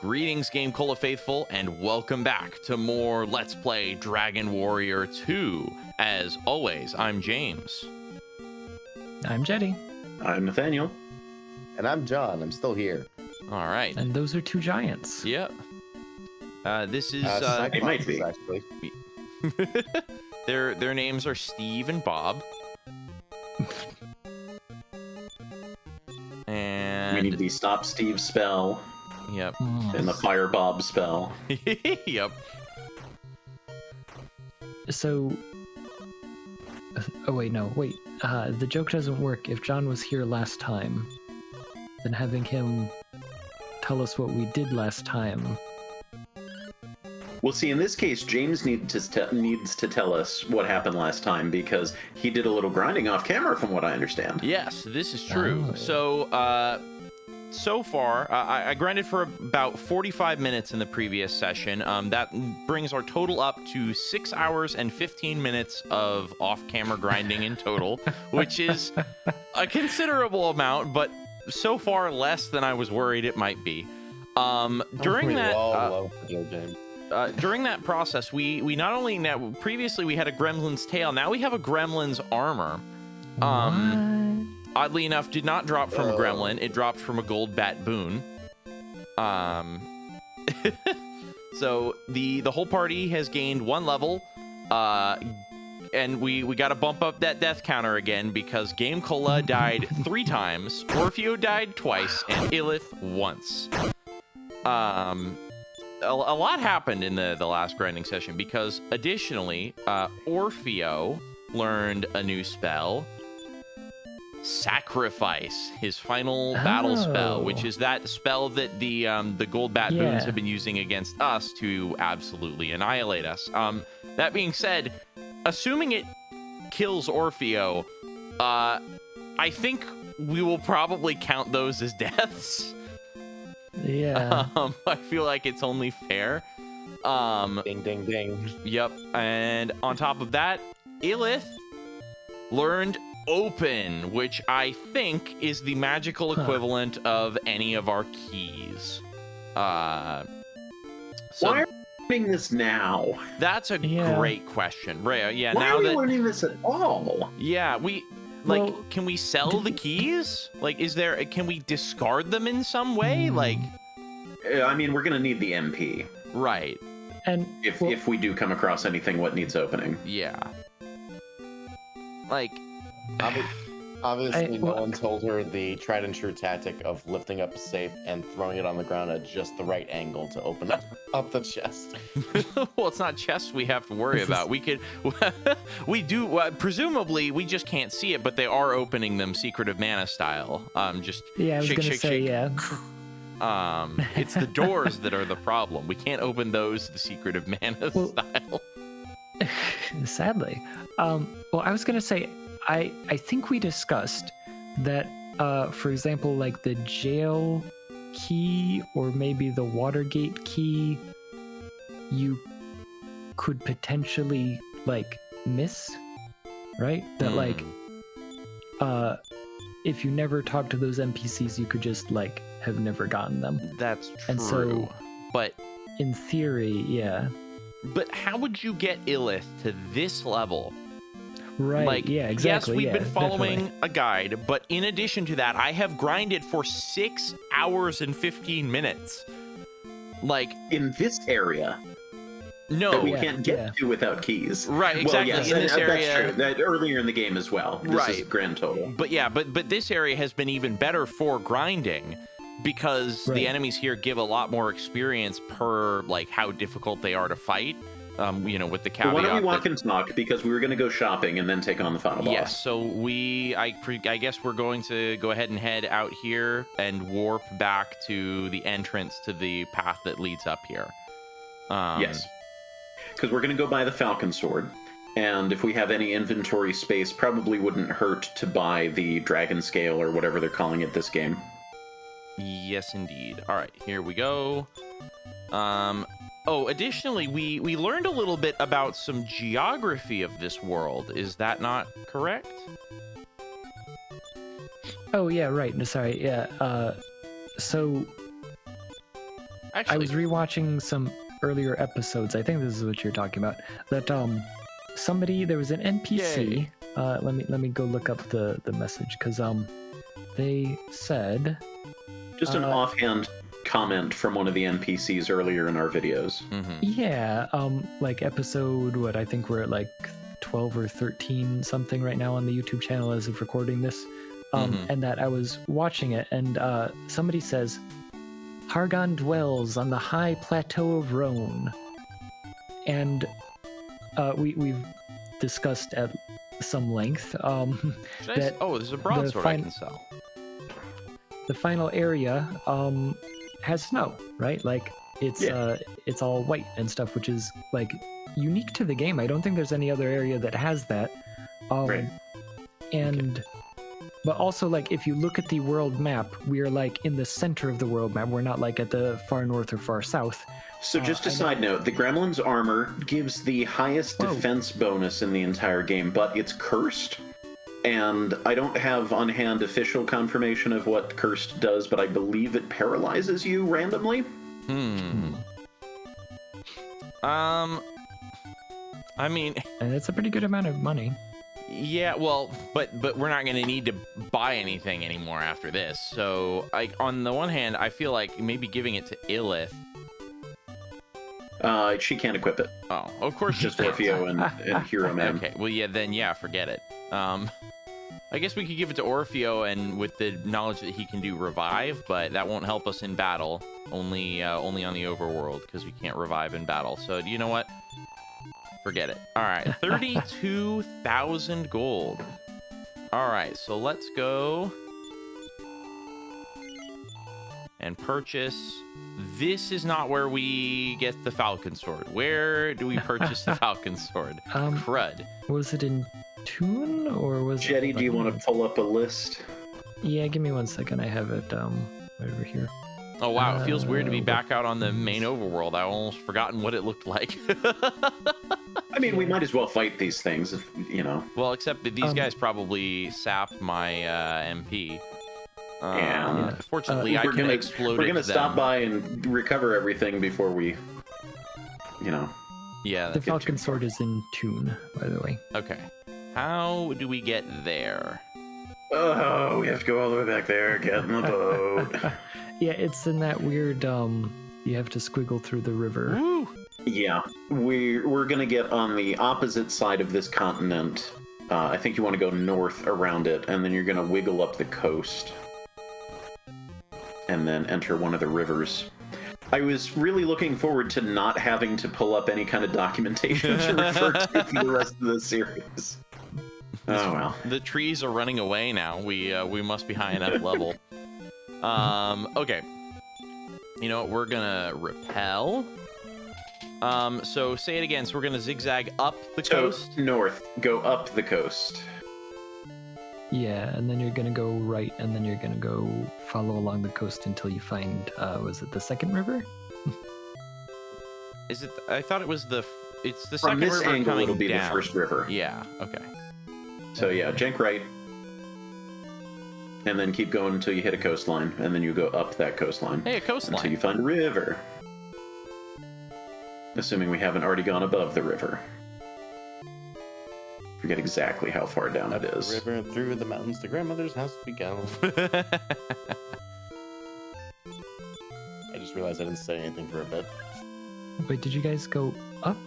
Greetings, GameCola faithful, and welcome back to more Let's Play Dragon Warrior 2. As always, I'm James. I'm Jetty. I'm Nathaniel. And I'm John. I'm still here. All right. And those are two giants. Yep. This is... It might be. Actually. Their names are Steve and Bob. And... We need the Stop Steve spell. Yep. And the Fire Bob spell. Yep. So... Oh, wait, no. Wait. The joke doesn't work. If John was here last time, then having him tell us what we did last time... Well, see, in this case, James needs to tell us what happened last time because he did a little grinding off camera, from what I understand. Yes, this is true. Oh. So far, I grinded for about 45 minutes in the previous session. That brings our total up to 6 hours and 15 minutes of off-camera grinding in total, which is a considerable amount, but so far less than I was worried it might be. During that process, we not only previously we had a gremlin's tail, now we have a gremlin's armor. Oddly enough, did not drop from a gremlin. It dropped from a gold bat boon. So the whole party has gained 1 level, and we got to bump up that death counter again because GameCola died 3 times, Orfeo died twice, and Illith once. A lot happened in the last grinding session because additionally, Orfeo learned a new spell, Sacrifice, his final battle spell, which is that spell that the gold bat boons have been using against us to absolutely annihilate us. That being said, assuming it kills Orfeo, I think we will probably count those as deaths. Yeah. I feel like it's only fair. Ding, ding, ding. Yep. And on top of that, Illith learned Open, which I think is the magical equivalent of any of our keys. Why are we learning this now? That's a great question. Right, yeah. Why now are we learning this at all? Yeah, can we sell the keys? Like, can we discard them in some way? Like, I mean, we're gonna need the MP. Right. And if we do come across anything what needs opening. Yeah. Like, obviously, no one told her the tried and true tactic of lifting up a safe and throwing it on the ground at just the right angle to open up the chest. Well, it's not chests we have to worry about. We do, presumably, we just can't see it, but they are opening them Secret of Mana style. Just I was gonna say, yeah. It's the doors that are the problem. We can't open those the Secret of Mana style. Sadly. Well, I was gonna say, I think we discussed that, for example, like the jail key or maybe the Watergate key, you could potentially like miss, right? That like, if you never talk to those NPCs, you could just like have never gotten them. That's true. And so, but in theory, yeah. But how would you get Illith to this level? Right, like, yeah, exactly. Yes, we've been following definitely a guide, but in addition to that, I have grinded for 6 hours and 15 minutes. Like, in this area. No. That we can't get to without keys. Right, exactly. Well, yes, in this area, that's true. That earlier in the game as well. This is grand total. But yeah, but this area has been even better for grinding because the enemies here give a lot more experience per like how difficult they are to fight. With the caveat. Why don't we walk and talk because we were going to go shopping and then take on the final boss. Yes, so I guess we're going to go ahead and head out here and warp back to the entrance to the path that leads up here. Yes, because we're going to go buy the Falcon Sword, and if we have any inventory space, probably wouldn't hurt to buy the Dragon Scale or whatever they're calling it this game. Yes, indeed. All right, here we go. Oh, additionally, we learned a little bit about some geography of this world. Is that not correct? Oh, yeah, right. No, sorry. Yeah. So I was rewatching some earlier episodes. I think this is what you're talking about. That there was an NPC. Let me go look up the message because they said just an offhand comment from one of the NPCs earlier in our videos. Yeah, like episode what I think we're at like 12 or 13 something right now on the YouTube channel as of recording this. And that I was watching it, and somebody says, Hargon dwells on the high plateau of Rhone. And we've discussed at some length that there's a broadsword I can sell. The final area has snow, right? Like it's all white and stuff, which is like unique to the game. I don't think there's any other area that has that. Right. And but also, like, if you look at the world map, we are like in the center of the world map. We're not like at the far north or far south. So just a side note, the Gremlin's armor gives the highest defense bonus in the entire game, but it's cursed. And I don't have on hand official confirmation of what cursed does, but I believe it paralyzes you randomly. I mean, and it's a pretty good amount of money. Yeah, well, but we're not going to need to buy anything anymore after this. So, like, on the one hand, I feel like maybe giving it to Illith. She can't equip it. Oh, of course she just can't. Orfeo and Hero Man. Okay, well, yeah, forget it. I guess we could give it to Orfeo, and with the knowledge that he can do revive, but that won't help us in battle. Only on the overworld, because we can't revive in battle. So, you know what? Forget it. All right, 32,000 gold. All right, so let's go and purchase. This is not where we get the Falcon Sword. Where do we purchase the Falcon Sword? Crud. Was it in Toon or was Jetty, it? do you want to pull up a list? Yeah, give me 1 second. I have it right over here. Oh wow, it feels weird to be back out on the main overworld. I almost forgotten what it looked like. I mean, we might as well fight these things, if, you know. Well, except that these guys probably sapped my MP. Yeah. Fortunately, I can explode. We're gonna stop by and recover everything before we, you know. Yeah. The Falcon Sword is in Toon, by the way. Okay. How do we get there? Oh, we have to go all the way back there, get in the boat. Yeah, it's in that weird, you have to squiggle through the river. Woo! Yeah, we're gonna get on the opposite side of this continent. I think you want to go north around it, and then you're gonna wiggle up the coast. And then enter one of the rivers. I was really looking forward to not having to pull up any kind of documentation to refer to for the rest of the series. Oh well. The trees are running away now. We must be high enough level. Okay. You know what? We're gonna repel. So say it again. So we're gonna zigzag up the coast. North. Go up the coast. Yeah, and then you're gonna go right, and then you're gonna go follow along the coast until you find, was it the second river? Is it? I thought it was it's the From second this river angle, coming it'll be down. the first river. Yeah. Okay. So yeah, jank right, and then keep going until you hit a coastline, and then you go up that coastline. Hey, a coastline. Until you find a river. Assuming we haven't already gone above the river. Forget exactly how far down it is. The river through the mountains to grandmother's house we go. I just realized I didn't say anything for a bit. Wait, did you guys go up?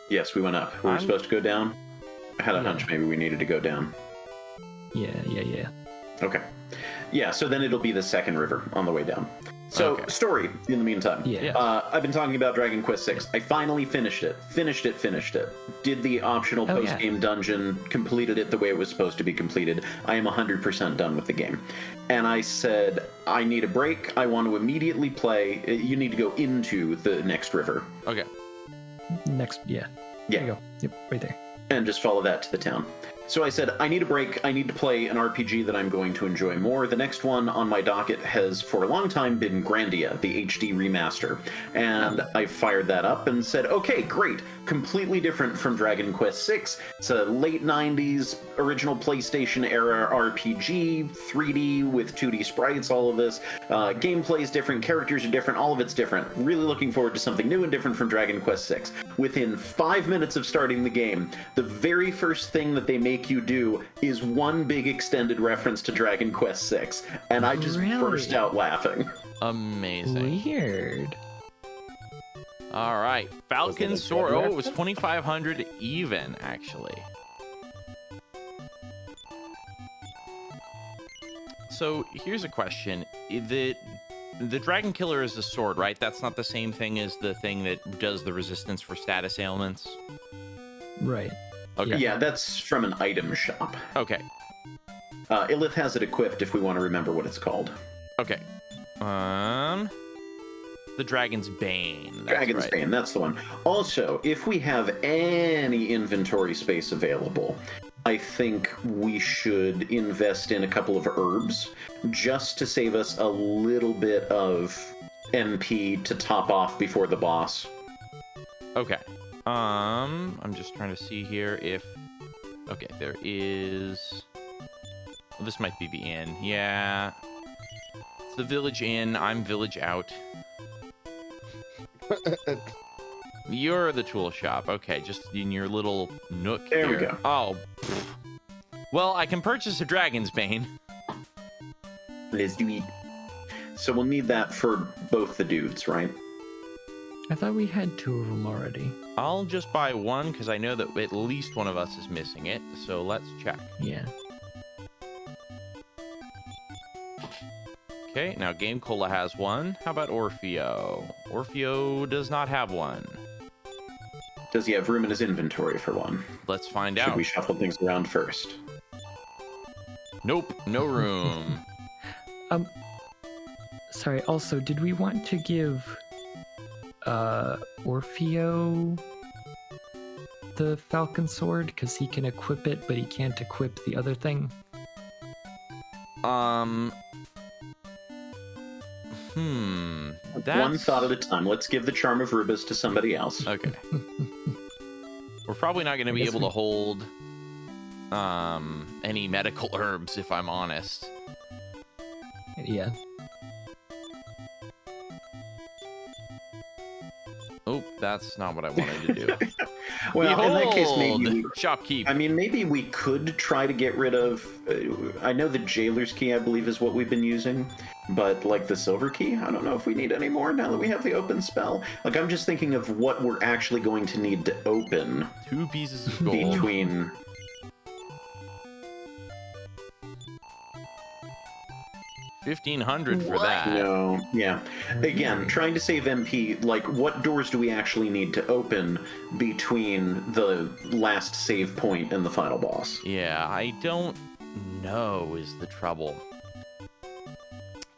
Yes, we went up. We were supposed to go down. I had a hunch maybe we needed to go down. Yeah. Okay. Yeah, so then it'll be the second river on the way down. So, Okay. story in the meantime. Yeah. I've been talking about Dragon Quest VI. I finally finished it. Finished it. Did the optional Oh, yeah. post-game dungeon, completed it the way it was supposed to be completed. I am 100% done with the game. And I said, I need a break. I want to immediately play. You need to go into the next river. Okay. Next, yeah. Yeah. There you go. Yep, right there. And just follow that to the town. So I said, I need a break. I need to play an RPG that I'm going to enjoy more. The next one on my docket has, for a long time, been Grandia, the HD remaster. And I fired that up and said, okay, great. Completely different from Dragon Quest VI. It's a late 90s original PlayStation era RPG, 3D with 2D sprites, all of this. Gameplay is different, characters are different, all of it's different. Really looking forward to something new and different from Dragon Quest VI. Within 5 minutes of starting the game, the very first thing that they make you do is one big extended reference to Dragon Quest VI, and I just burst out laughing. Amazing. Weird. All right, Falcon Sword. Oh, it was 2,500 even, actually. So here's a question: the Dragon Killer is a sword, right? That's not the same thing as the thing that does the resistance for status ailments. Right. Okay. Yeah, that's from an item shop. Okay. Illith has it equipped if we want to remember what it's called. Okay. The Dragon's Bane. That's Dragon's right. Bane, that's the one. Also, if we have any inventory space available, I think we should invest in a couple of herbs just to save us a little bit of MP to top off before the boss. Okay. I'm just trying to see here if... Okay, there is... Well, this might be the inn. Yeah. It's the village inn. I'm village out. You're the tool shop. Okay, just in your little nook There we go. Oh. Pfft. Well, I can purchase a Dragon's Bane. Let's do it. So we'll need that for both the dudes, right? I thought we had 2 of them already. I'll just buy one because I know that at least one of us is missing it. So let's check. Yeah. Okay, now GameCola has one. How about Orfeo? Orfeo does not have one. Does he have room in his inventory for one? Let's find Should out. we shuffle things around first? Nope, no room. Sorry, also, did we want to give Orfeo the Falcon Sword? Because he can equip it, but he can't equip the other thing? That's... One thought at a time. Let's give the Charm of Rubus to somebody else. Okay. We're probably not going to be able to hold any medical herbs, if I'm honest. Yeah. Oh, that's not what I wanted to do. Well, Behold, in that case, maybe... shopkeep. I mean, maybe we could try to get rid of... I know the Jailer's Key, I believe, is what we've been using. But, like, the Silver Key, I don't know if we need any more now that we have the open spell. Like, I'm just thinking of what we're actually going to need to open 2 pieces of gold. between... 1,500 for that. No, yeah. Again, trying to save MP, like, what doors do we actually need to open between the last save point and the final boss? Yeah, I don't know is the trouble.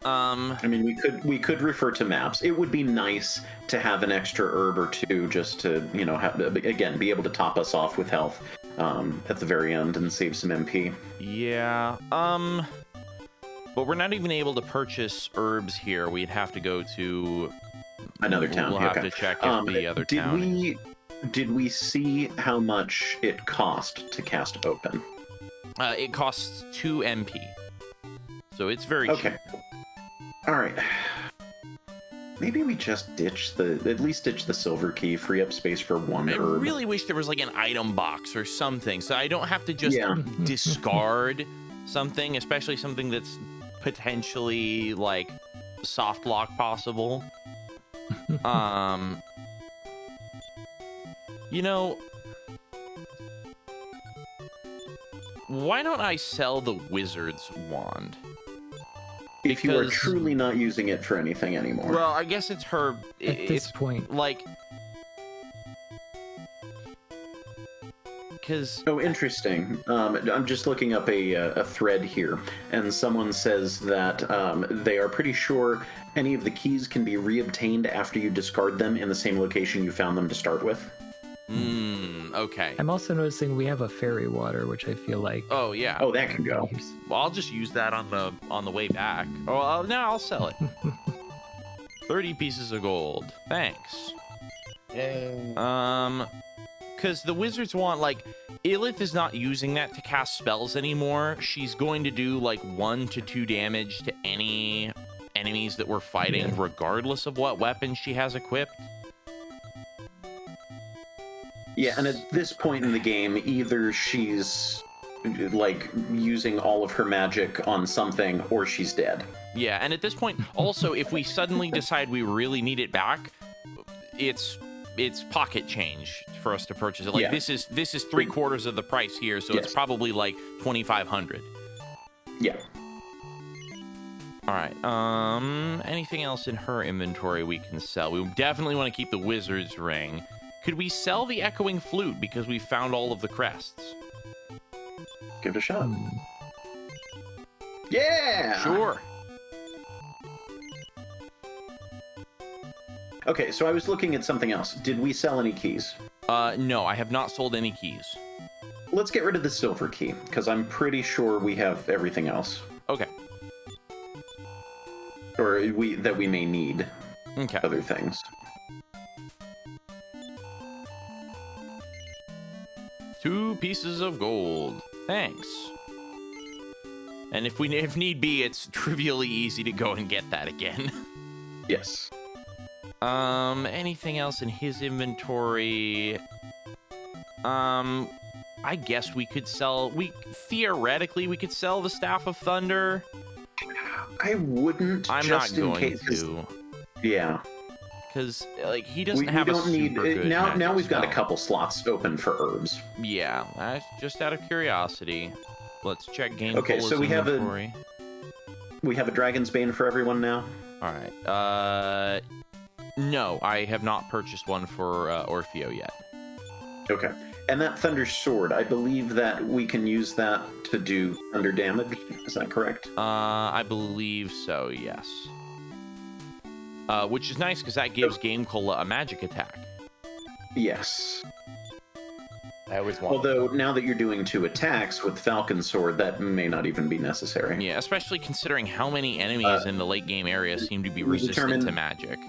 I mean, we could refer to maps. It would be nice to have an extra herb or two just to, you know, have, again, be able to top us off with health at the very end and save some MP. Yeah, but we're not even able to purchase herbs here. We'd have to go to Another town. We'll have okay. to check if the other town. Did we see how much it cost to cast open? It costs 2 MP, so it's very cheap. Okay. All right. Maybe we just at least ditch the Silver Key, free up space for one I herb. really wish there was like an item box or something, so I don't have to just Yeah. discard something, especially something that's potentially like soft lock possible. You know, why don't I sell the Wizard's Wand? If you are Because- truly not using it for anything anymore. Well, I guess it's her. At this It's point, like, because Oh, interesting. I'm just looking up a thread here, and someone says that they are pretty sure any of the keys can be reobtained after you discard them in the same location you found them to start with. Okay. I'm also noticing we have a fairy water, which I feel like. Oh yeah. Oh, that can go. Well, I'll just use that on the way back. Oh, no, I'll sell it. 30 pieces of gold. Thanks. Yay. Because the wizards want, like, Illith is not using that to cast spells anymore. She's going to do, like, 1 to 2 damage to any enemies that we're fighting, regardless of what weapon she has equipped. Yeah, and at this point in the game, either she's, like, using all of her magic on something, or she's dead. Yeah, and at this point, also, if we suddenly decide we really need it back, it's pocket change for us to purchase it. Like, Yeah. this is 3/4 of the price here, so it's Yes. probably like 2,500. Yeah. All right. Anything else in her inventory we can sell? We definitely want to keep the wizard's ring. Could we sell the echoing flute because we found all of the crests? Give it a shot. Yeah! Sure. Okay, so I was looking at something else. Did we sell any keys? No, I have not sold any keys. Let's get rid of the silver key, because I'm pretty sure we have everything else. Okay. Or that we may need Okay. other things. 2 pieces of gold. Thanks. And if need be, it's trivially easy to go and get that again. Yes. Anything else in his inventory? I guess we could sell. Theoretically we could sell the Staff of Thunder. I wouldn't. I'm just not in going case, 'cause- to, Yeah. because like he doesn't We have a don't need super good now. Now magic we've got a spell. couple slots open for herbs. Yeah, just out of curiosity. Let's check GameCola's Okay, so we have inventory. We have a Dragon's Bane for everyone now. All right. No, I have not purchased one for Orfeo yet. Okay. And that Thunder Sword, I believe that we can use that to do thunder damage. Is that correct? I believe so, yes. Which is nice because that gives GameCola a magic attack. Yes. I always want. Although now that you're doing 2 attacks with Falcon Sword, that may not even be necessary. Yeah, especially considering how many enemies in the late game area seem to be we resistant determined- to magic.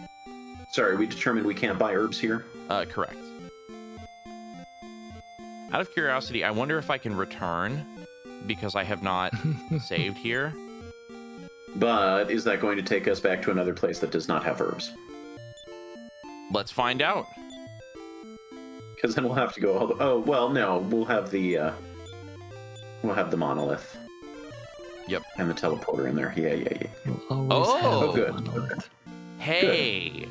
Sorry, we determined we can't buy herbs here. Correct. Out of curiosity, I wonder if I can return because I have not saved here. But is that going to take us back to another place that does not have herbs? Let's find out. Because then we'll have to go all the... Oh, well, no. We'll have the monolith. Yep. And the teleporter in there. Yeah. We'll always have Oh, a good. monolith. Hey!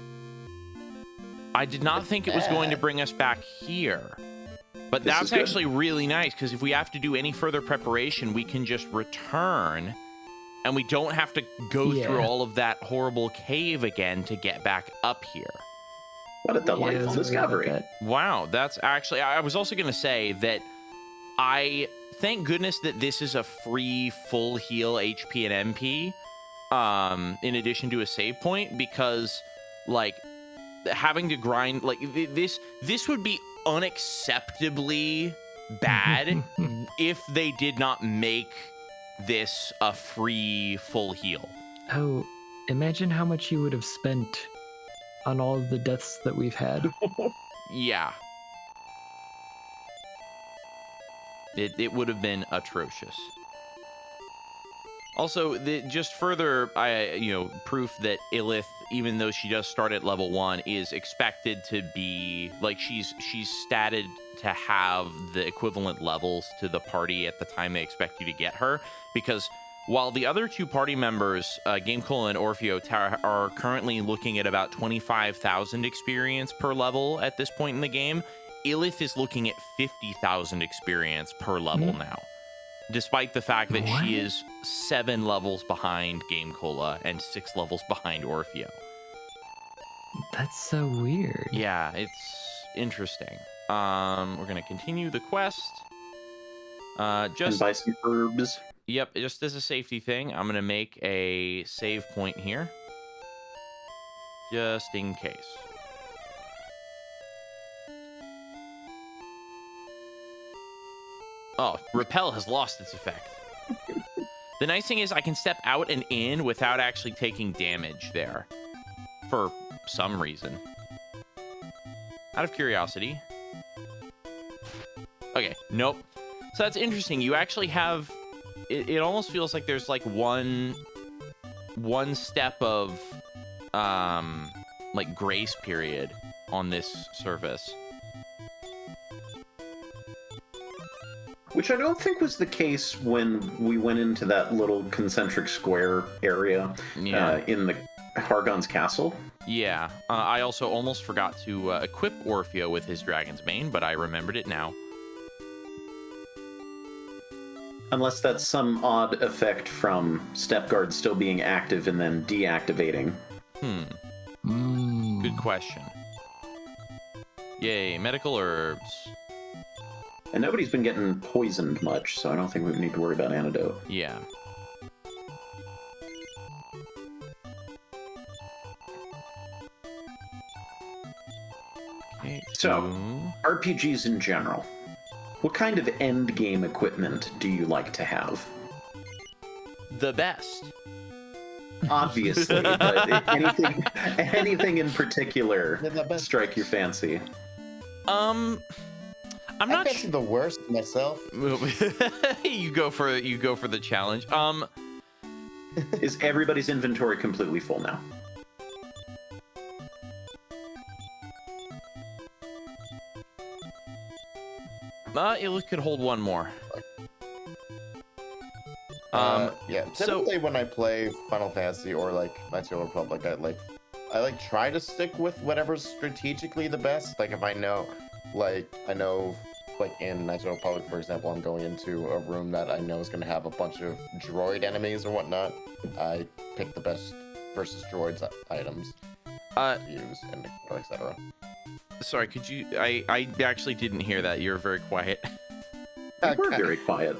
I did not think it was going to bring us back here. But This that's is good. actually really nice, because if we have to do any further preparation, we can just return, and we don't have to go through Yeah. all of that horrible cave again to get back up here. What a delightful that's what we discovery. got. Wow, that's actually... I was also going to say that I... Thank goodness that this is a free full heal HP and MP, in addition to a save point, because, like, having to grind... Like, this would be unacceptably bad if they did not make this a free full heal. Oh, imagine how much you would have spent on all of the deaths that we've had. Yeah. It would have been atrocious. Also, just further, proof that Illith, even though she does start at level 1, is expected to be, like, she's statted to have the equivalent levels to the party at the time they expect you to get her, because while the other 2 party members, GameCola and Orfeo, are currently looking at about 25,000 experience per level at this point in the game, Illith is looking at 50,000 experience per level now, despite the fact that What? she is 7 levels behind GameCola and 6 levels behind Orfeo. That's so weird. Yeah, it's interesting. We're gonna continue the quest. And Just buy some herbs. Yep, just as a safety thing, I'm gonna make a save point here, just in case. Oh, repel has lost its effect. The nice thing is I can step out and in without actually taking damage there. For some reason. Out of curiosity. Okay, nope. So that's interesting. You actually have... It almost feels like there's like one step of like grace period on this surface. Which I don't think was the case when we went into that little concentric square area in the Hargon's castle. Yeah. I also almost forgot to equip Orfeo with his dragon's mane, but I remembered it now. Unless that's some odd effect from Step Guard still being active and then deactivating. Good question. Yay, medical herbs. And nobody's been getting poisoned much, so I don't think we need to worry about antidote. Yeah. Okay, So, RPGs in general. What kind of end game equipment do you like to have? the best. Obviously, but anything in particular strike your fancy? I'm not sure. The worst myself. you go for the challenge. Is everybody's inventory completely full now? It could hold one more. Yeah. Typically, when I play Final Fantasy or like Knights of the Republic, I try to stick with whatever's strategically the best. Like if I know, like in Knights of the Republic, for example, I'm going into a room that I know is going to have a bunch of droid enemies or whatnot. I pick the best versus droids items to use, and etc. Sorry, could you? I actually didn't hear that. You're very quiet. We're very quiet.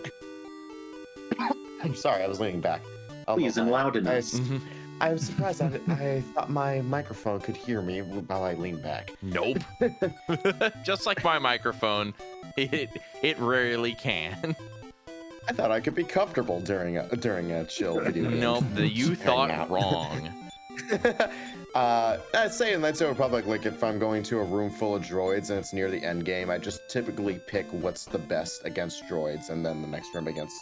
I'm sorry, I was leaning back. Please, and loud enough. I was surprised. I thought my microphone could hear me while I leaned back. Nope. Just like my microphone, it rarely can. I thought I could be comfortable during a chill video game. Nope, you thought wrong. I'd say in Knights of the Republic, like if I'm going to a room full of droids and it's near the end game, I just typically pick what's the best against droids, and then the next room against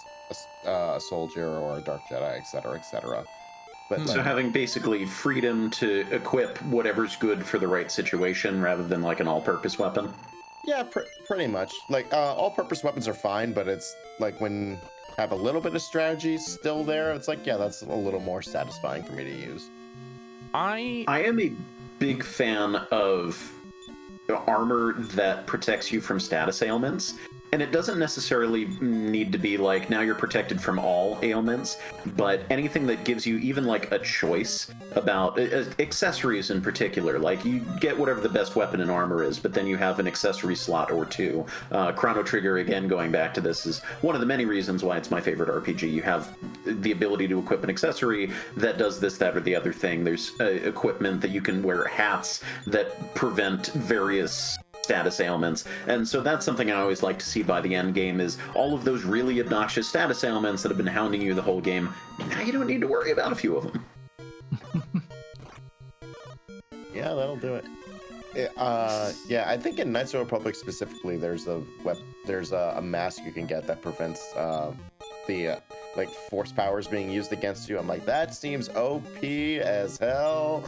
a soldier or a Dark Jedi, etc., etc. But so having basically freedom to equip whatever's good for the right situation rather than like an all-purpose weapon? Yeah, pretty much. Like, all-purpose weapons are fine, but it's like when you have a little bit of strategy still there, it's like, yeah, that's a little more satisfying for me to use. I am a big fan of armor that protects you from status ailments. And it doesn't necessarily need to be like, now you're protected from all ailments, but anything that gives you even like a choice about accessories in particular. Like you get whatever the best weapon and armor is, but then you have an accessory slot or two. Chrono Trigger, again, going back to this, is one of the many reasons why it's my favorite RPG. You have the ability to equip an accessory that does this, that, or the other thing. There's equipment that you can wear, hats that prevent various status ailments, and so that's something I always like to see by the end game, is all of those really obnoxious status ailments that have been hounding you the whole game. Now you don't need to worry about a few of them. Yeah, that'll do it. Yeah, I think in Knights of the Republic specifically, there's a mask you can get that prevents the like force powers being used against you. I'm like, that seems OP as hell.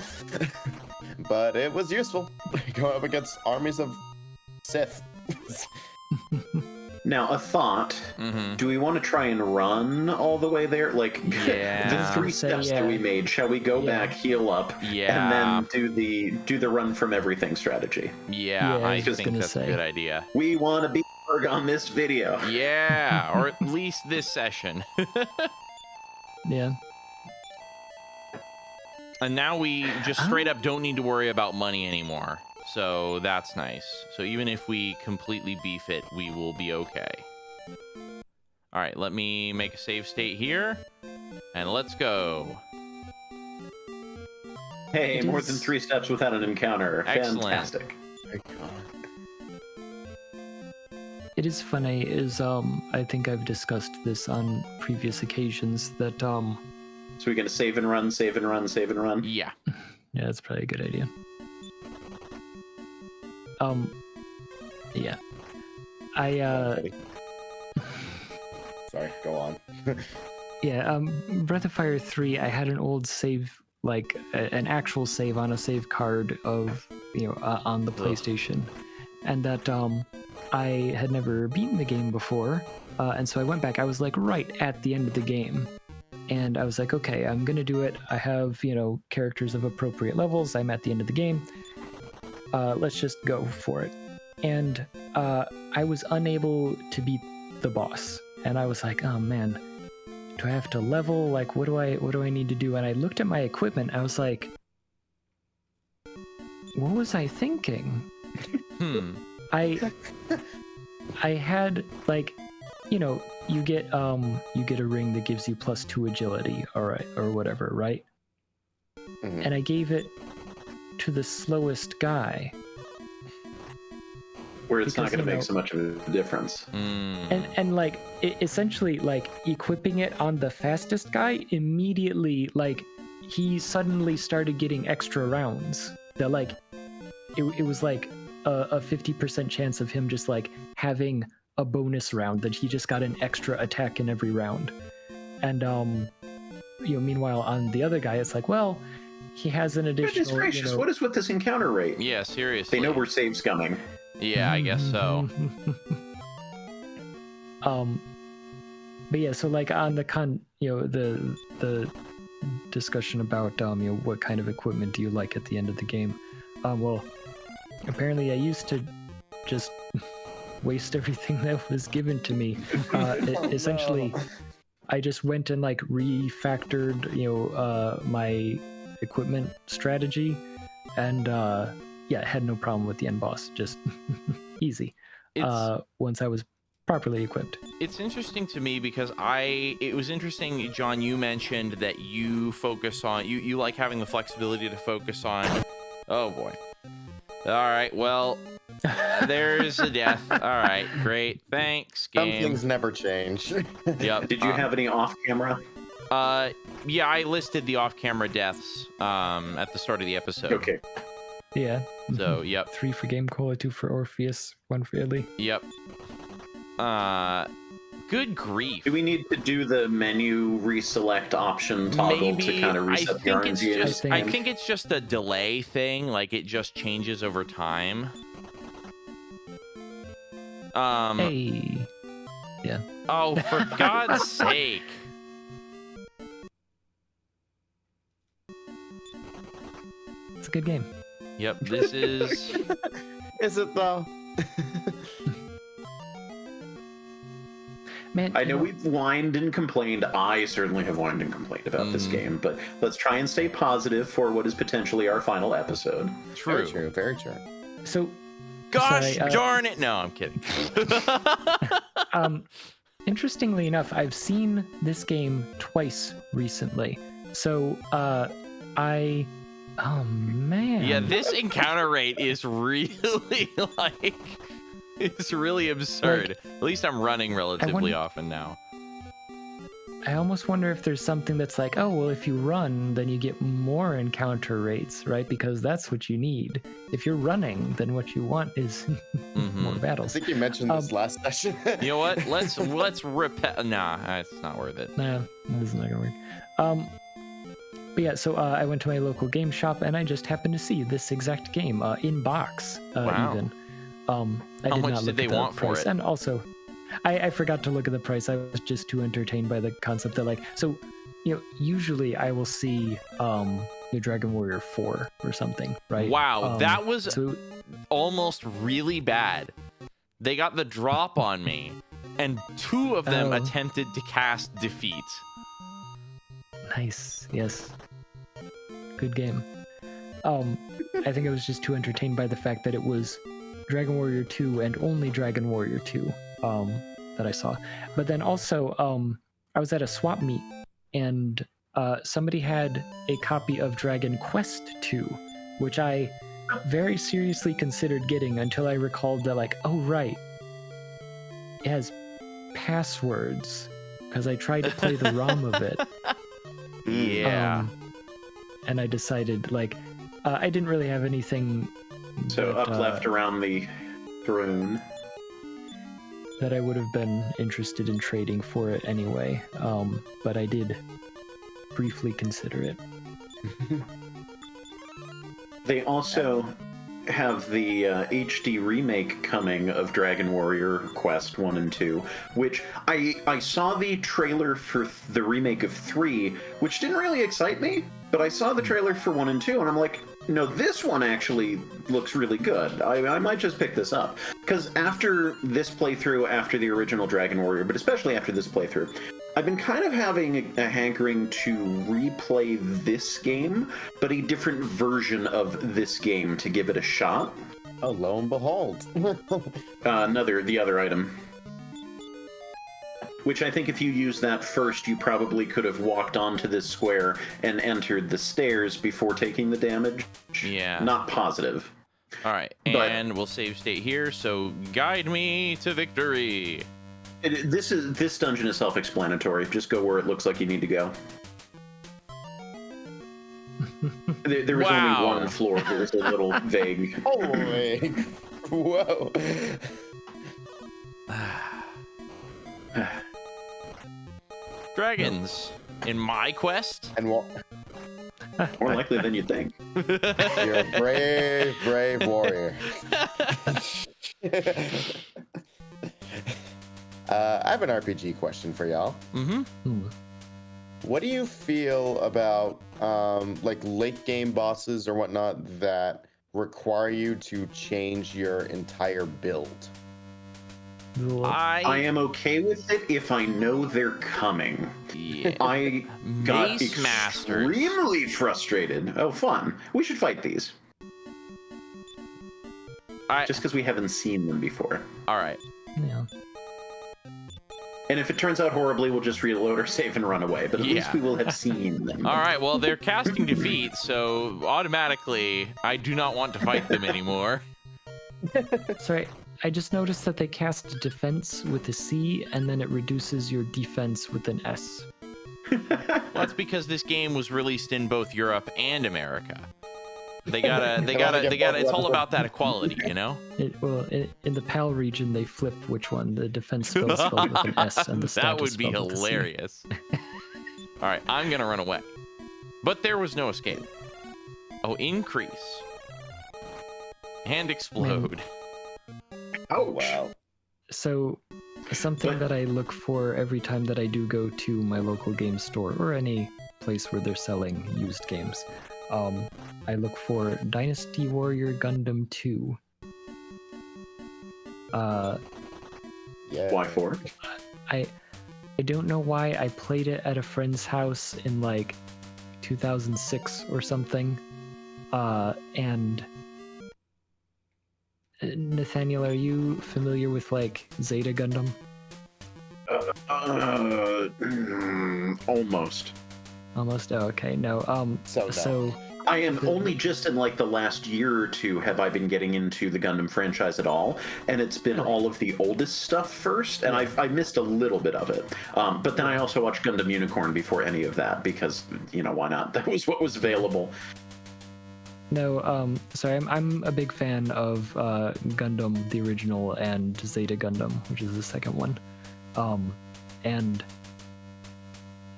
But it was useful going up against armies of Sith. Now, a thought. Do we want to try and run all the way there? Like, the 3 steps that we made, shall we go back, heal up, and then do the run from everything strategy? Yeah, I think that's a good idea. We want to be on this video. Yeah, or at least this session. Yeah. And now we just straight up don't need to worry about money anymore. So that's nice. So even if we completely beef it, we will be okay. All right, let me make a save state here. And let's go. Hey, more than 3 steps without an encounter. Excellent. Fantastic. it is funny is I think I've discussed this on previous occasions that So we're gonna save and run, save and run, save and run. Yeah. yeah, that's probably a good idea. Yeah. Sorry, go on. Yeah, Breath of Fire 3, I had an old save, like an actual save on a save card of, on the PlayStation. And that I had never beaten the game before. And so I went back. I was like right at the end of the game. And I was like, okay, I'm going to do it. I have, characters of appropriate levels. I'm at the end of the game. Let's just go for it. And I was unable to beat the boss. And I was like, oh man, do I have to level? Like, what do I need to do? And I looked at my equipment. I was like, what was I thinking? I had like, you get a ring that gives you +2 agility, or whatever, right? Mhm. And I gave it to the slowest guy. Where it's not Because, going to make so much of a difference. And like essentially like equipping it on the fastest guy immediately, like he suddenly started getting extra rounds. That like it was like a 50% chance of him just like having a bonus round, that he just got an extra attack in every round. And meanwhile on the other guy it's like, well, he has an additional. Goodness gracious, what is with this encounter rate? Yeah, seriously. They know we're save scumming. Yeah, I guess so. But yeah, so like on the the discussion about what kind of equipment do you like at the end of the game? Well, apparently I used to just waste everything that was given to me. Essentially, I just went and like refactored my equipment strategy, and yeah, had no problem with the end boss. Just easy. Once I was properly equipped. It's interesting to me because it was interesting, John, you mentioned that you focus on, you like having the flexibility to focus on, oh boy. All right, well, there's a death. All right, great. Thanks, Some game. things never change. Yep. Did you have any off-camera? Yeah, I listed the off-camera deaths at the start of the episode. Okay. Yeah. So, yep. 3 for GameCola, 2 for Orpheus, 1 for Italy. Yep. Good grief. Do we need to do the menu reselect option toggle to kind of reset the RNG? I think it's just a delay thing. Like, it just changes over time. Hey. Yeah. Oh, for God's sake. It's a good game. Yep, this is... Is it though? Man, I know we've whined and complained. I certainly have whined and complained about this game, but let's try and stay positive for what is potentially our final episode. True. Very true. Very true. So, Gosh sorry, darn it. No, I'm kidding. interestingly enough, I've seen this game twice recently. So, oh man. Yeah, this encounter rate is really like... It's really absurd. Like, at least I'm running relatively often now. I almost wonder if there's something that's like, oh, well, if you run, then you get more encounter rates, right? Because that's what you need. If you're running, then what you want is more I battles. think you mentioned this last session. You know what? Let's repet. Nah, it's not worth it. Nah, this is not gonna work. But yeah, so I went to my local game shop and I just happened to see this exact game in box. Wow. Even. I How did much not did look they at the want for price. it? And also, I forgot to look at the price. I was just too entertained by the concept that, like, so, usually I will see Dragon Warrior 4 or something, right? Wow, that was almost really bad. They got the drop on me, and 2 of them attempted to cast defeat. Nice, yes. Good game. I think I was just too entertained by the fact that it was Dragon Warrior 2 and only Dragon Warrior 2 that I saw. But then also, I was at a swap meet and somebody had a copy of Dragon Quest 2, which I very seriously considered getting until I recalled that, like, oh, right. has passwords because I tried to play the ROM of it. Yeah. And I decided, like, I didn't really have anything. So that, up left around the throne. That I would have been interested in trading for it anyway. But I did briefly consider it. They also have the HD remake coming of Dragon Warrior Quest 1 and 2, which I saw the trailer for the remake of 3, which didn't really excite me, but I saw the trailer for 1 and 2, and I'm like, no, this one actually looks really good. I might just pick this up. Because after this playthrough, after the original Dragon Warrior, but especially after this playthrough, I've been kind of having a hankering to replay this game, but a different version of this game to give it a shot. Oh, lo and behold. The other item. Which I think if you use that first, you probably could have walked onto this square and entered the stairs before taking the damage. Yeah. Not positive. All right, and we'll save state here. So guide me to victory. This dungeon is self-explanatory. Just go where it looks like you need to go. There was only one floor. There was a little vague. Holy. Whoa. Dragons in my quest. And what? More likely than you'd think. You're a brave, brave warrior. I have an RPG question for y'all. Mm-hmm. What do you feel about like late game bosses or whatnot that require you to change your entire build? I am okay with it if I know they're coming. Yeah. I got Mace Masters. extremely frustrated. Oh, fun. We should fight these. Just because we haven't seen them before. All right. Yeah. And if it turns out horribly, we'll just reload our save and run away. But at least we will have seen them. All right. Well, they're casting defeat, so automatically, I do not want to fight them anymore. Sorry, I just noticed that they cast defense with a C, and then it reduces your defense with an S. Well, that's because this game was released in both Europe and America. They gotta. It's all about that equality, you know. In the PAL region, they flip which one the defense spell is spelled with an S, and the stat that is would be spelled with a C. hilarious. All right, I'm gonna run away, but there was no escape. Oh, increase and explode. Oh wow. So, something that I look for every time that I do go to my local game store or any place where they're selling used games, I look for Dynasty Warrior Gundam 2. Yeah. Why for? I don't know why. I played it at a friend's house in like 2006 or something, and Nathaniel, are you familiar with like Zeta Gundam? Almost. Almost. Oh, okay. No. So I am only just in like the last year or two have I been getting into the Gundam franchise at all, and it's been all of the oldest stuff first, and I missed a little bit of it. But then I also watched Gundam Unicorn before any of that because, you know, why not? That was what was available. No, sorry, I'm a big fan of Gundam, the original, and Zeta Gundam, which is the second one. And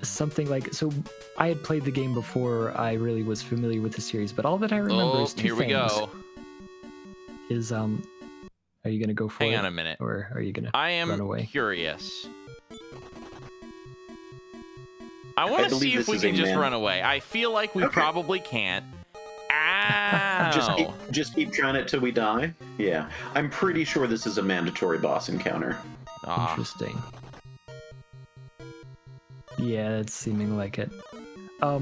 something like, so I had played the game before I really was familiar with the series, but all that I remember is two things. Here we go. Is, are you gonna go for it? Hang on a minute. Or are you gonna I am run away? curious. I want to see if we can just run away. I feel like we probably can't. Ow! Just keep trying it till we die. Yeah, I'm pretty sure this is a mandatory boss encounter. Interesting. Yeah, it's seeming like it. All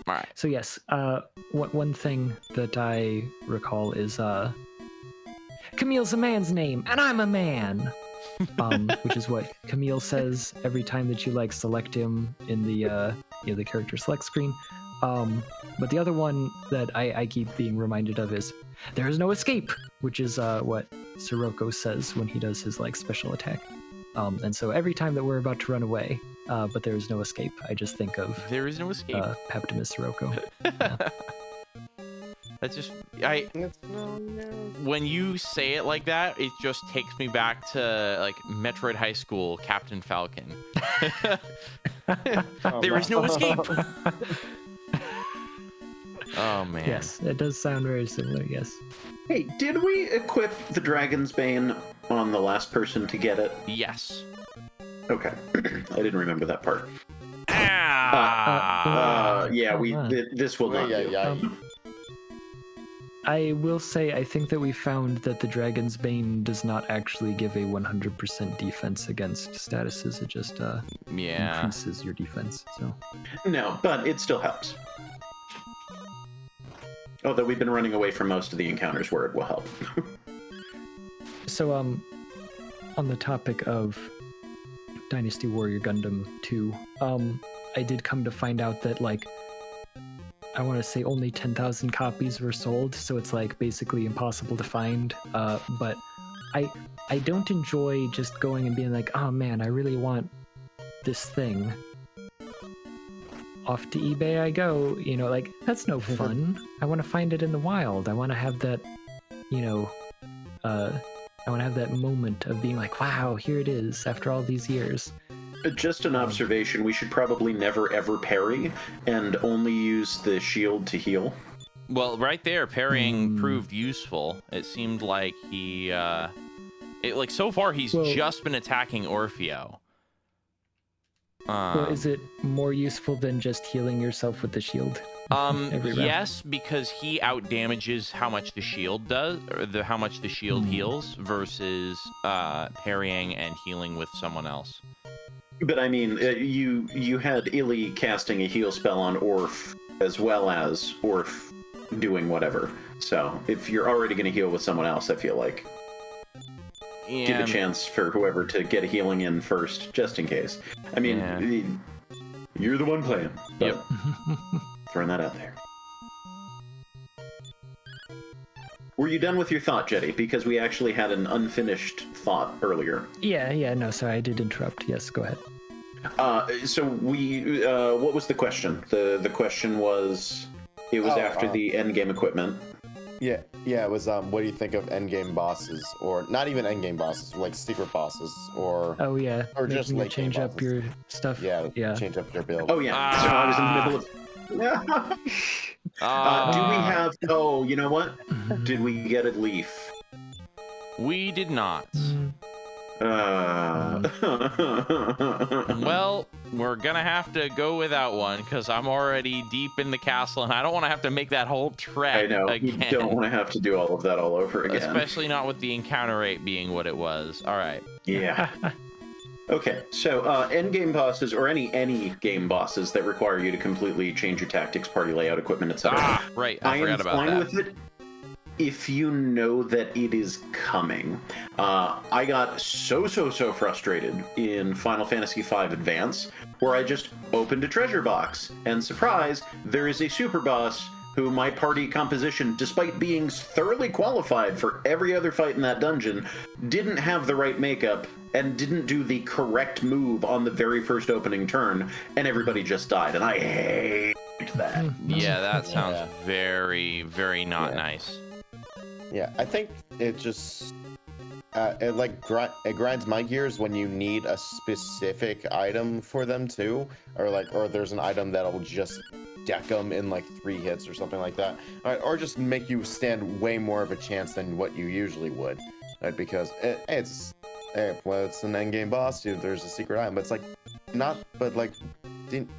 right. So yes, one thing that I recall is Camille's a man's name, and I'm a man. Which is what Camille says every time that you like select him in the the character select screen. But the other one that I keep being reminded of is there is no escape, which is what Sirocco says when he does his like special attack. And so every time that we're about to run away, but there is no escape, I just think of There is no escape. Paptimus Sirocco. That's just when you say it like that, it just takes me back to like Metroid High School, Captain Falcon. There is no escape. Oh man. Yes, it does sound very similar. Yes. Hey, did we equip the Dragon's Bane on the last person to get it? Yes. Okay, I didn't remember that part. This will not do. I will say, I think that we found that the Dragon's Bane does not actually give a 100% defense against statuses. It just increases your defense. So. No, but it still helps. Although we've been running away from most of the encounters where it will help. So, on the topic of Dynasty Warrior Gundam 2, I did come to find out that, like, I want to say only 10,000 copies were sold, so it's, like, basically impossible to find. But I don't enjoy just going and being like, oh man, I really want this thing. Off to eBay I go, you know, like, that's no fun. I want to find it in the wild. I want to have that, you know, I want to have that moment of being like, wow, here it is after all these years. Just an observation, we should probably never ever parry and only use the shield to heal. Well, right there, parrying proved useful. It seemed like he, so far he's just been attacking Orfeo. Well, is it more useful than just healing yourself with the shield? Yes, because he outdamages how much the shield does, or how much the shield heals versus parrying and healing with someone else. But I mean, you had Illy casting a heal spell on Orf as well as Orf doing whatever. So if you're already going to heal with someone else, I feel like give a chance for whoever to get a healing in first, just in case. I mean, you're the one playing. Yep. Throwing that out there. Were you done with your thought, Jetty? Because we actually had an unfinished thought earlier. Yeah, no, sorry, I did interrupt. Yes, go ahead. So what was the question? The question was, it was after the endgame equipment. Yeah, it was, what do you think of endgame bosses? Or not even endgame bosses, like secret bosses, or... Oh, yeah. Or just like late change game up bosses. your stuff. Yeah, change up your build. Oh, yeah. So I was in the middle of... do we have... Oh, you know what? Did we get a leaf? We did not. Well, we're gonna have to go without one because I'm already deep in the castle and I don't want to have to make that whole trek. I know. Again. You don't want to have to do all of that all over again. Especially not with the encounter rate being what it was. All right. Yeah. Okay, so endgame bosses, or any game bosses that require you to completely change your tactics, party layout, equipment, etc. Right. I forgot about that. I am fine with it if you know that it is coming. I got so frustrated in Final Fantasy V Advance, where I just opened a treasure box, and surprise, there is a super boss who my party composition, despite being thoroughly qualified for every other fight in that dungeon, didn't have the right makeup and didn't do the correct move on the very first opening turn, and everybody just died, and I hate that. Yeah, that sounds very, very not nice. Yeah, I think it just... it grinds my gears when you need a specific item for them too, or there's an item that'll just deck them in like 3 hits or something like that, or just make you stand way more of a chance than what you usually would, right? Because it's an endgame boss, dude. There's a secret item, but it's like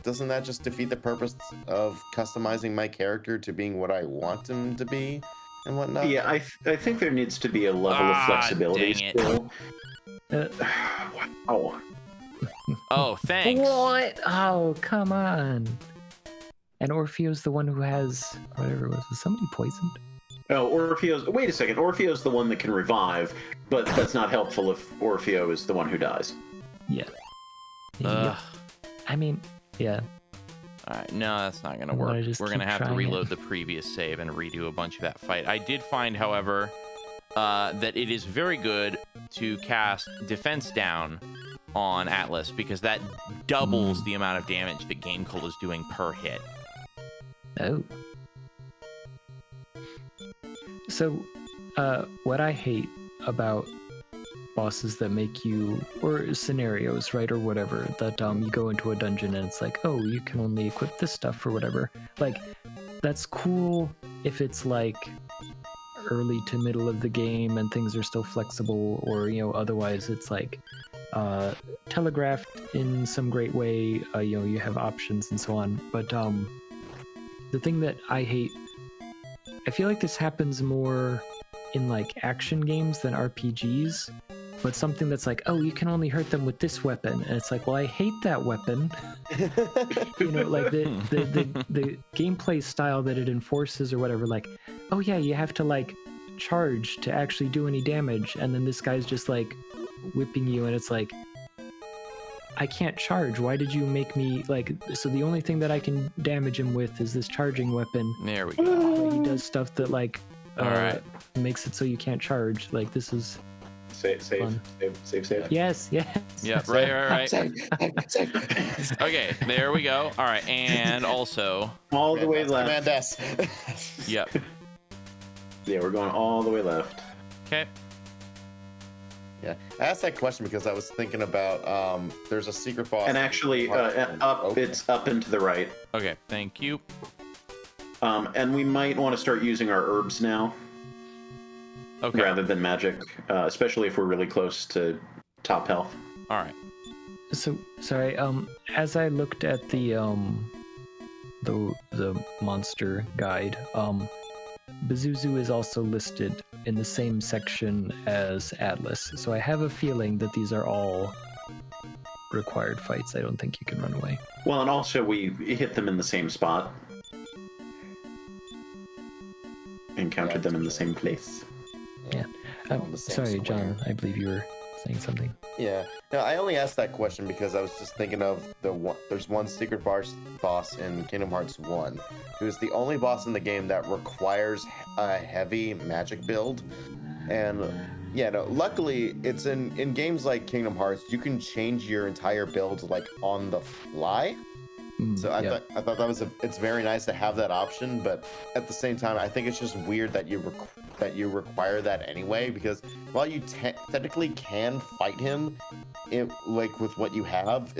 doesn't that just defeat the purpose of customizing my character to being what I want him to be and whatnot? Yeah, I think there needs to be a level of flexibility still. Wow. Oh, thanks. What? Oh, come on. And Orfeo's the one who has whatever it was. Was somebody poisoned? Oh, Orfeo's... Wait a second. Orfeo's the one that can revive, but that's not helpful if Orfeo is the one who dies. Yeah. Yep. I mean, yeah. Alright, no, that's not gonna work. We're gonna have to reload the previous save and redo a bunch of that fight. I did find, however, that it is very good to cast Defense Down on Atlas, because that doubles the amount of damage that GameCola is doing per hit. Oh. So, what I hate about bosses that make you, or scenarios, right, or whatever, that you go into a dungeon and it's like, oh, you can only equip this stuff or whatever. Like, that's cool if it's like early to middle of the game and things are still flexible, or otherwise it's like telegraphed in some great way. You have options and so on. But the thing that I hate, I feel like this happens more in like action games than RPGs, but something that's like, oh, you can only hurt them with this weapon, and it's like, well, I hate that weapon. Like the gameplay style that it enforces or whatever, like, oh yeah, you have to like charge to actually do any damage, and then this guy's just like whipping you, and it's like, I can't charge. Why did you make me like, so the only thing that I can damage him with is this charging weapon. There we go. But he does stuff that like All right. makes it so you can't charge. Like, this is Save. yes. Yeah, right. Okay, there we go. All right, and also All the way left. Command S. Yep. Yeah, we're going all the way left. Okay. Yeah, I asked that question because I was thinking about there's a secret boss. And actually, it's up and to the right. Okay, thank you. And we might want to start using our herbs now. Okay. Rather than magic, especially if we're really close to top health. All right. So sorry. As I looked at the monster guide, Bazuzu is also listed in the same section as Atlas. So I have a feeling that these are all required fights. I don't think you can run away. Well, and also we hit them in the same spot. Encountered them in the same place. Yeah. Sorry, John. I believe you were saying something. Yeah. No, I only asked that question because I was just thinking of there's one secret boss in Kingdom Hearts 1 who's the only boss in the game that requires a heavy magic build. And yeah, no, luckily it's in games like Kingdom Hearts, you can change your entire build like on the fly. So I thought that it's very nice to have that option, but at the same time, I think it's just weird that you require that anyway, because while you technically can fight him, like with what you have,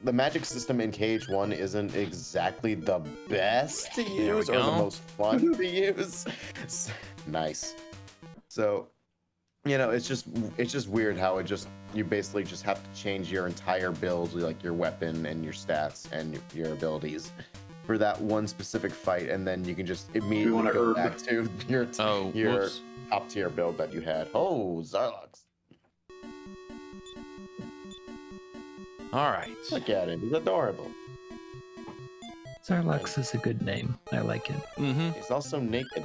the magic system in KH1 isn't exactly the best to use or the most fun to use. Nice. So, it's just weird how you basically just have to change your entire build, like your weapon and your stats and your abilities for that one specific fight, and then you can just immediately go back to your top tier build that you had. Oh, Zarlox. All right. Look at him. He's adorable. Zarlox is a good name. I like it. Mm-hmm. He's also naked.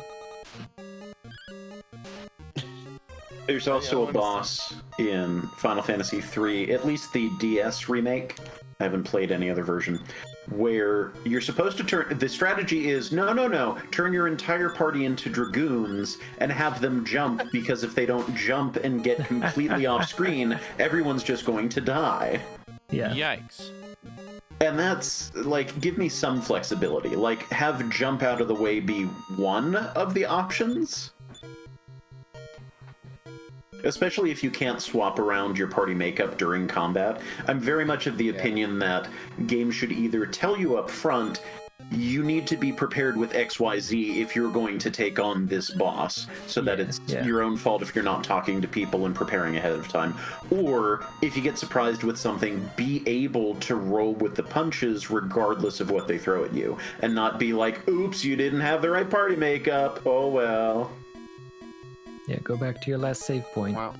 There's also a boss in Final Fantasy III, at least the DS remake. I haven't played any other version, where you're supposed to turn. The strategy is no. Turn your entire party into dragoons and have them jump, because if they don't jump and get completely off screen, everyone's just going to die. Yeah. Yikes. And that's like, give me some flexibility. Like, have jump out of the way be one of the options. Especially if you can't swap around your party makeup during combat. I'm very much of the opinion that games should either tell you up front, you need to be prepared with XYZ if you're going to take on this boss, so that it's your own fault if you're not talking to people and preparing ahead of time. Or, if you get surprised with something, be able to roll with the punches regardless of what they throw at you. And not be like, oops, you didn't have the right party makeup, oh well. Yeah, go back to your last save point. Wow.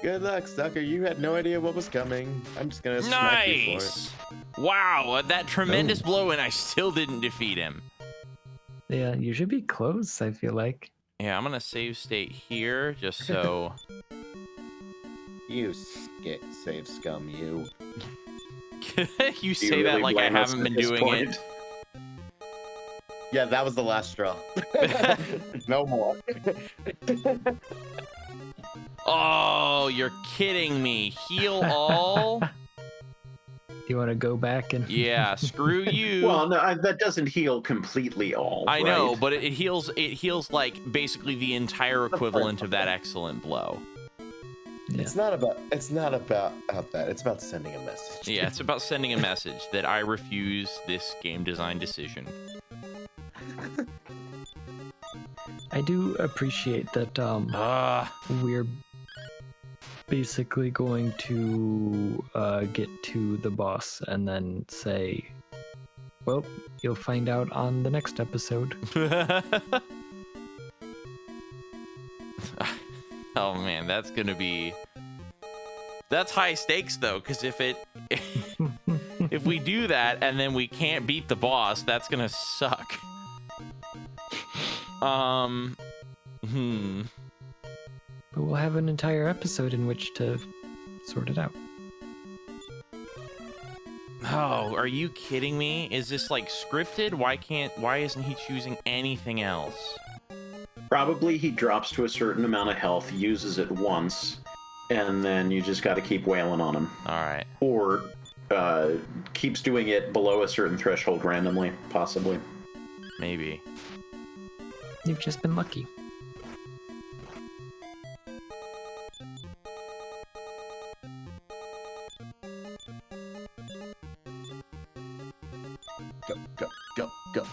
Good luck, sucker. You had no idea what was coming. I'm just gonna smack you for it. Wow, that tremendous blow, and I still didn't defeat him. Yeah, you should be close, I feel like. Yeah, I'm gonna save state here, just so... You save scum, you. You say that like I haven't been doing it. Yeah, that was the last straw. No more. Oh, you're kidding me. Heal all? You want to go back and? Yeah, screw you. Well, no, that doesn't heal completely all. I know, right? but it heals. It heals like basically the entire equivalent of that excellent blow. Yeah. It's not about that. It's about sending a message. Yeah, it's about sending a message that I refuse this game design decision. I do appreciate that we're basically going to get to the boss and then say, well, you'll find out on the next episode. Oh man, that's high stakes though, because if we do that and then we can't beat the boss, that's gonna suck. But we'll have an entire episode in which to sort it out. Oh, are you kidding me? Is this like scripted? Why isn't he choosing anything else? Probably he drops to a certain amount of health, uses it once, and then you just got to keep wailing on him. All right. Or keeps doing it below a certain threshold randomly, possibly. Maybe. You've just been lucky. Go.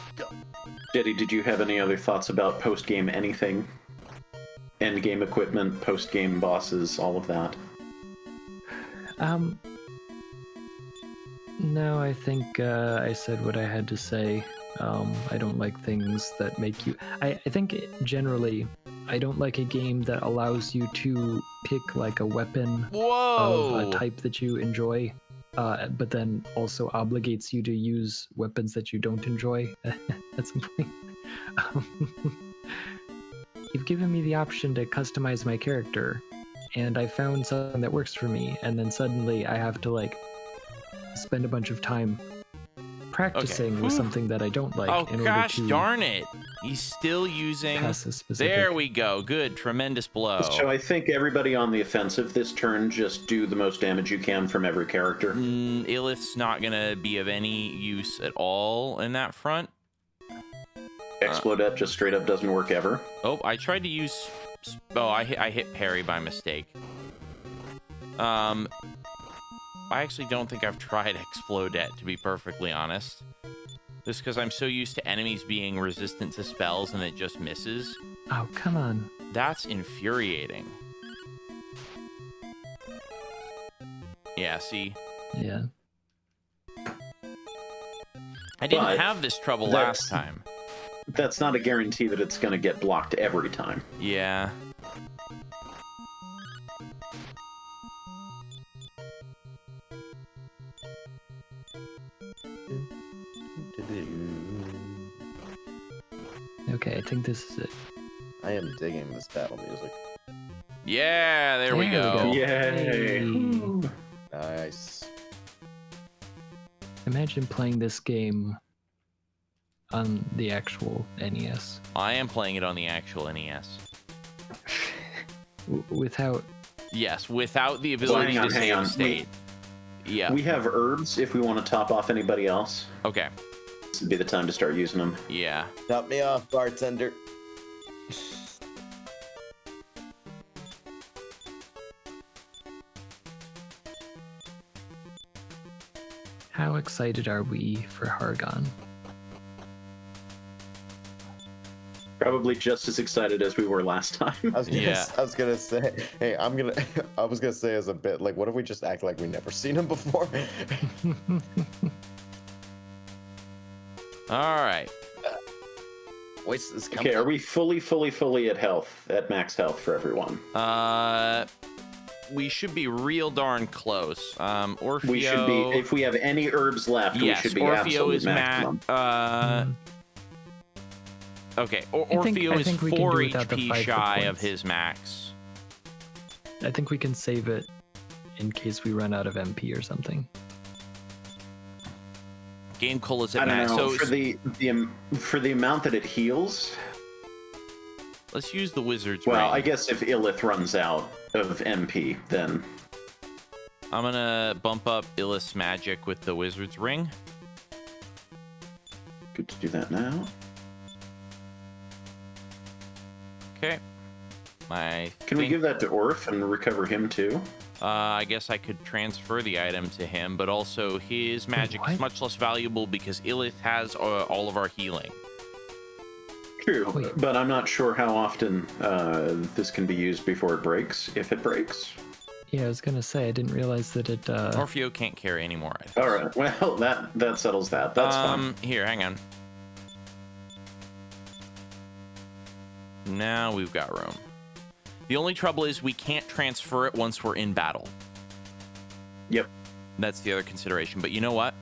Jetty, did you have any other thoughts about post-game anything? End-game equipment, post-game bosses, all of that? No, I think I said what I had to say. I don't like things that make you... I think generally, I don't like a game that allows you to pick like a weapon Whoa! of a type that you enjoy, but then also obligates you to use weapons that you don't enjoy at some point. You've given me the option to customize my character, and I found something that works for me, and then suddenly I have to like spend a bunch of time practicing with something that I don't like in order to darn it. He's still using... pass a specific... There we go. Good. Tremendous blow. So I think everybody on the offensive this turn, just do the most damage you can from every character. Illith's not going to be of any use at all in that front. Explodette just straight up doesn't work ever. Oh, I tried to use... Oh, I hit parry by mistake. I actually don't think I've tried Explodette, to be perfectly honest. Just because I'm so used to enemies being resistant to spells and it just misses. Oh, come on. That's infuriating. Yeah, see? Yeah. I didn't have this trouble last time. That's not a guarantee that it's going to get blocked every time. Yeah. Okay, I think this is it. I am digging this battle music. Yeah, there we go. Yay! Hey. Nice. Imagine playing this game on the actual NES. I am playing it on the actual NES. Without... Yes, without the ability to save state. Yeah. We have herbs if we want to top off anybody else. Okay. This would be the time to start using them. Yeah. Top me off, bartender. How excited are we for Hargon? Probably just as excited as we were last time. I was gonna say, hey, I was gonna say as a bit, like, what if we just act like we never seen him before? All right. Voice is coming. Okay, are we fully at health, at max health for everyone? We should be real darn close. Orfeo... We should be, if we have any herbs left, yes, we should be Orfeo is maximum. Okay, Orfeo is 4 HP shy of points. his max. I think we can save it in case we run out of MP or something. GameCola's at I don't max. know. So For the amount that it heals, let's use the wizard's well, ring. I guess if Illith runs out of MP, then I'm gonna bump up Illith's magic with the wizard's ring. good to do that now. Okay. Can we give that to Orth and recover him too? I guess I could transfer the item to him, but also his magic is what? much less valuable because Illith has all of our healing. True, Wait. but I'm not sure how often this can be used before it breaks, if it breaks. Yeah, I was gonna say I didn't realize that it. Orfeo can't carry any more items. All right, well, that settles that. That's fine. Here, hang on. Now we've got room. The only trouble is we can't transfer it once we're in battle. Yep. That's the other consideration. But you know what?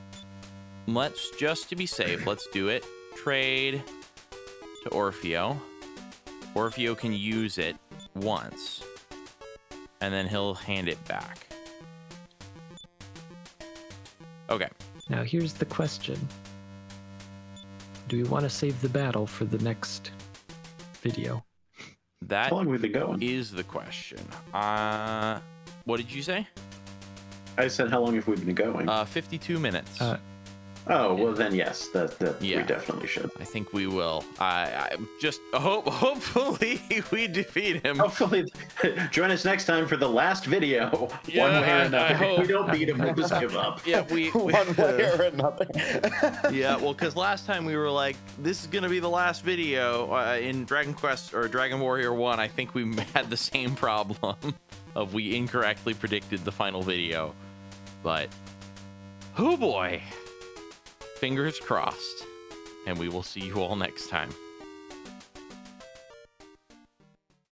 Let's, just to be safe, let's do it. Trade to Orfeo. Orfeo can use it once. And then he'll hand it back. Okay. Now here's the question: do we want to save the battle for the next video? That How long have we been going? is the question. What did you say? I said, how long have we been going? 52 minutes. Oh, well then yes, that Yeah. we definitely should. I think we will. I just hopefully we defeat him. Hopefully, join us next time for the last video. Yeah, one way or I another. hope. If we don't beat him, we'll just give up. Yeah, One way or another. Yeah, well, because last time we were like, this is gonna be the last video in Dragon Quest or Dragon Warrior 1. I think we had the same problem of we incorrectly predicted the final video, but oh boy. Fingers crossed, and we will see you all next time.